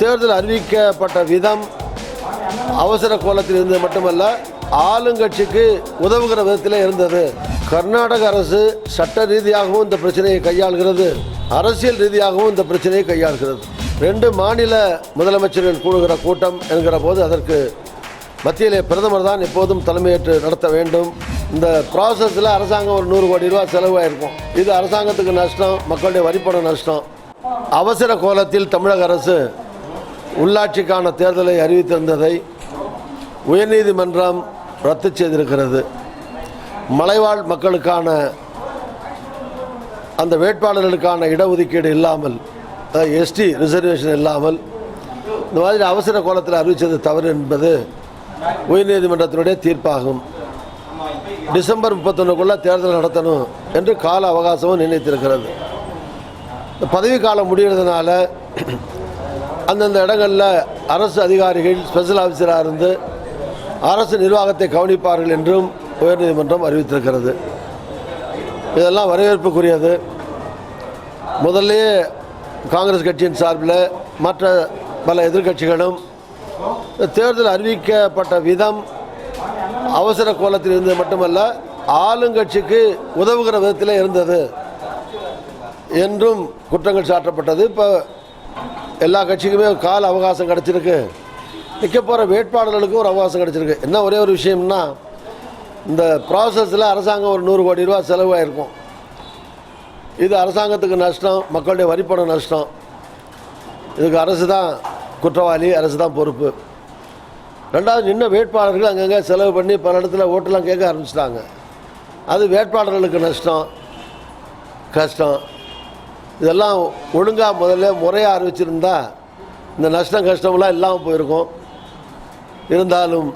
தேர்தல் அறிவிக்கப்பட்ட விதம் அவசர கோலத்தில் இருந்தது மட்டுமல்ல, ஆளுங்கட்சிக்கு உதவுகிற விதத்தில் இருந்தது. கர்நாடக அரசு சட்ட ரீதியாகவும் இந்த பிரச்சனையை கையாளுகிறது, அரசியல் ரீதியாகவும் இந்த பிரச்சனையை கையாளுகிறது. 2 மாநில முதலமைச்சர்கள் கூடுகிற கூட்டம் என்கிற போது அதற்கு மத்தியிலே பிரதமர் தான் எப்போதும் தலைமையேற்று நடத்த வேண்டும். இந்த ப்ராசஸில் அரசாங்கம் ஒரு 100 கோடி ரூபா செலவாயிருக்கும். இது அரசாங்கத்துக்கு நஷ்டம், மக்களுடைய வரிப்பணம் நஷ்டம். அவசர கோலத்தில் தமிழக அரசு உள்ளாட்சிக்கான தேர்தலை அறிவித்திருந்ததை உயர்நீதிமன்றம் ரத்து செய்திருக்கிறது. மலைவாழ் மக்களுக்கான அந்த வேட்பாளர்களுக்கான இடஒதுக்கீடு இல்லாமல், எஸ்டி ரிசர்வேஷன் இல்லாமல் இந்த மாதிரி அவசர கோலத்தில் அறிவித்தது தவறு என்பது உயர்நீதிமன்றத்தினுடைய தீர்ப்பாகும். டிசம்பர் 31க்குள்ளே தேர்தல் நடத்தணும் என்று கால அவகாசமும் நிர்ணயித்திருக்கிறது. இந்த பதவி காலம் முடிகிறதுனால அந்தந்த இடங்களில் அரசு அதிகாரிகள் ஸ்பெஷல் ஆஃபீஸராக இருந்து அரசு நிர்வாகத்தை கவனிப்பார்கள் என்றும் உயர்நீதிமன்றம் அறிவித்திருக்கிறது. இதெல்லாம் வரவேற்புக்குரியது. முதல்லையே காங்கிரஸ் கட்சியின் சார்பில் மற்ற பல எதிர்க்கட்சிகளும் தேர்தல் அறிவிக்கப்பட்ட விதம் அவசர கோலத்தில் இருந்தது மட்டுமல்ல, ஆளுங்கட்சிக்கு உதவுகிற விதத்தில் இருந்தது என்றும் குற்றங்கள் சாட்டப்பட்டது. இப்போ எல்லா கட்சிக்குமே கால அவகாசம் கிடச்சிருக்கு, நிற்க போகிற வேட்பாளர்களுக்கும் ஒரு அவகாசம் கிடச்சிருக்கு. என்ன ஒரே ஒரு விஷயம்னா, இந்த ப்ராசஸில் அரசாங்கம் ஒரு 100 கோடி ரூபா செலவாயிருக்கும். இது அரசாங்கத்துக்கு நஷ்டம், மக்களுடைய வரிப்பணம் நஷ்டம். இதுக்கு அரசு தான் குற்றவாளி, அரசு தான் பொறுப்பு. ரெண்டாவது, நின்ன வேட்பாளர்கள் அங்கங்கே செலவு பண்ணி பல இடத்துல ஓட்டெல்லாம் கேட்க ஆரம்பிச்சிட்டாங்க. அது வேட்பாளர்களுக்கு நஷ்டம், கஷ்டம். இதெல்லாம் ஒழுங்காக முதல்ல முறையாக அறிவிச்சிருந்தா இந்த நஷ்டம் கஷ்டமெல்லாம் இல்லாமல் போயிருக்கும். இருந்தாலும்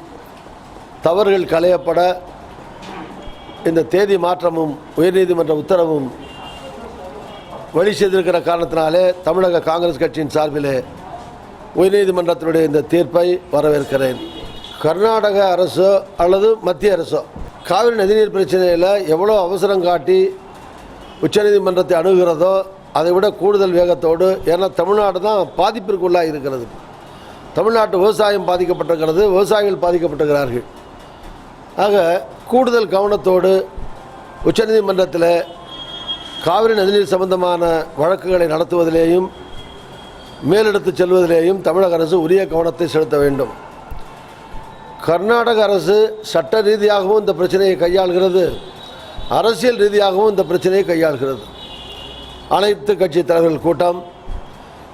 தவறுகள் களையப்பட இந்த தேதி மாற்றமும் உயர்நீதிமன்ற உத்தரவும் வழி செய்திருக்கிற காரணத்தினாலே தமிழக காங்கிரஸ் கட்சியின் சார்பிலே உயர்நீதிமன்றத்தினுடைய இந்த தீர்ப்பை வரவேற்கிறேன். கர்நாடக அரசோ அல்லது மத்திய அரசோ காவிரி நதிநீர் பிரச்சனையில் எவ்வளோ அவசரம் காட்டி உச்சநீதிமன்றத்தை அணுகிறதோ அதை விட கூடுதல் வேகத்தோடு, ஏன்னா தமிழ்நாடு தான் பாதிப்பிற்குள்ளாக இருக்கிறது. தமிழ்நாட்டு விவசாயம் பாதிக்கப்பட்டிருக்கிறது, விவசாயிகள் பாதிக்கப்பட்டிருக்கிறார்கள். ஆக கூடுதல் கவனத்தோடு உச்சநீதிமன்றத்தில் காவிரி நதிநீர் சம்பந்தமான வழக்குகளை நடத்துவதிலேயும் மேலெடுத்து செல்வதிலேயும் தமிழக அரசு உரிய கவனத்தை செலுத்த வேண்டும். கர்நாடக அரசு சட்ட ரீதியாகவும் இந்த பிரச்சனையை கையாளுகிறது, அரசியல் ரீதியாகவும் இந்த பிரச்சனையை கையாளுகிறது. அனைத்து கட்சி தலைவர்கள் கூட்டம்,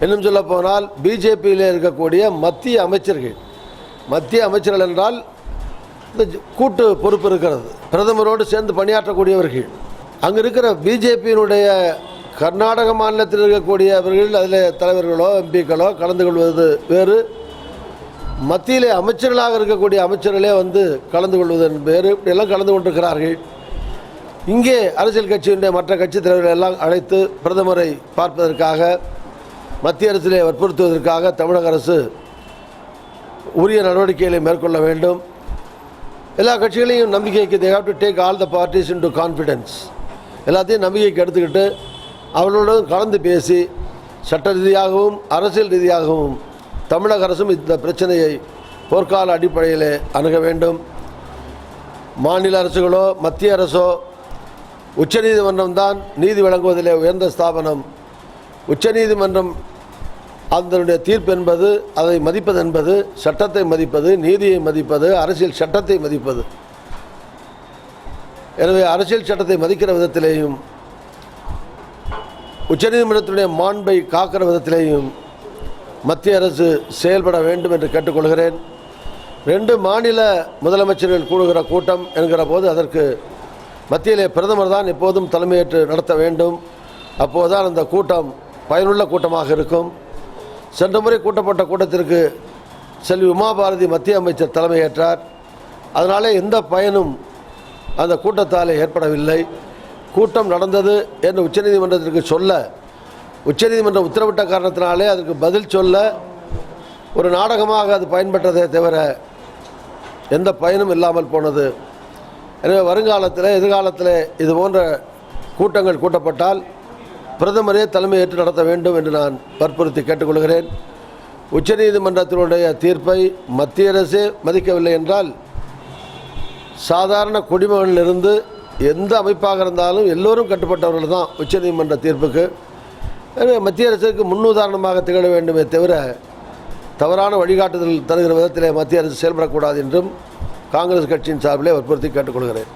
இன்னும் சொல்ல போனால் பிஜேபியில் இருக்கக்கூடிய மத்திய அமைச்சர்கள் என்றால் இந்த கூட்டு பொறுப்பு இருக்கிறது, பிரதமரோடு சேர்ந்து பணியாற்றக்கூடியவர்கள். அங்கே இருக்கிற பிஜேபியினுடைய கர்நாடக மாநிலத்தில் இருக்கக்கூடியவர்கள், அதில் தலைவர்களோ எம்பிக்களோ கலந்து கொள்வது வேறு, மத்தியிலே அமைச்சர்களாக இருக்கக்கூடிய அமைச்சர்களே வந்து கலந்து கொள்வது வேறு, இப்படியெல்லாம் கலந்து கொண்டிருக்கிறார்கள். இங்கே அரசியல் கட்சியினுடைய மற்ற கட்சித் தலைவர்கள் எல்லாம் அழைத்து பிரதமரை பார்ப்பதற்காக, மத்திய அரசிலே வற்புறுத்துவதற்காக தமிழக அரசு உரிய நடவடிக்கைகளை மேற்கொள்ள வேண்டும். எல்லா கட்சிகளையும் நம்பிக்கைக்கு they have to take all the parties into confidence. எல்லாத்தையும் நம்பிக்கைக்கு எடுத்துக்கிட்டு அவர்களோடு கலந்து பேசி சட்ட ரீதியாகவும் அரசியல் ரீதியாகவும் தமிழக அரசும் இந்த பிரச்சனையை போர்க்கால அடிப்படையிலே அணுக வேண்டும். மாநில அரசுகளோ மத்திய அரசோ, உச்சநீதிமன்றம் தான் நீதி வழங்குவதிலே உயர்ந்த ஸ்தாபனம். உச்சநீதிமன்றம் அதனுடைய தீர்ப்பு என்பது, அதை மதிப்பது என்பது சட்டத்தை மதிப்பது, நீதியை மதிப்பது, அரசியல் சட்டத்தை மதிப்பது. எனவே அரசியல் சட்டத்தை மதிக்கிற விதத்திலேயும் உச்சநீதிமன்றத்தினுடைய மாண்பை காக்கிற விதத்திலேயும் மத்திய அரசு செயல்பட வேண்டும் என்று கேட்டுக்கொள்கிறேன். 2 மாநில முதலமைச்சர்கள் கூடுகிற கூட்டம் என்கிற போது அதற்கு மத்தியிலே பிரதமர் தான் எப்போதும் தலைமையேற்று நடத்த வேண்டும். அப்போதுதான் அந்த கூட்டம் பயனுள்ள கூட்டமாக இருக்கும். சென்ற முறை கூட்டப்பட்ட கூட்டத்திற்கு செல்வி உமாபாரதி மத்திய அமைச்சர் தலைமையேற்றார். அதனாலே எந்த பயனும் அந்த கூட்டத்தாலே ஏற்படவில்லை. கூட்டம் நடந்தது என்று உச்சநீதிமன்றத்திற்கு சொல்ல, உச்சநீதிமன்றம் உத்தரவிட்ட காரணத்தினாலே அதற்கு பதில் சொல்ல ஒரு நாடகமாக அது பயன்பட்டதே தவிர எந்த பயனும் இல்லாமல் போனது. எனவே வருங்காலத்தில் எதிர்காலத்தில் இது போன்ற கூட்டங்கள் கூட்டப்பட்டால் பிரதமரே தலைமையேற்று நடத்த வேண்டும் என்று நான் வற்புறுத்தி கேட்டுக்கொள்கிறேன். உச்சநீதிமன்றத்தினுடைய தீர்ப்பை மத்திய அரசே மதிக்கவில்லை என்றால் சாதாரண குடிமகனிலிருந்து எந்த அமைப்பாக இருந்தாலும் எல்லோரும் கட்டுப்பட்டவர்கள் தான் உச்சநீதிமன்ற தீர்ப்புக்கு. மத்திய அரசுக்கு முன்னுதாரணமாக திகழ வேண்டுமே தவிர தவறான வழிகாட்டுதல் தருகிற விதத்திலே மத்திய அரசு செயல்படக்கூடாது என்றும் காங்கிரஸ் கட்சியின் சார்பிலே வற்புறுத்தி கேட்டுக்கொள்கிறேன்.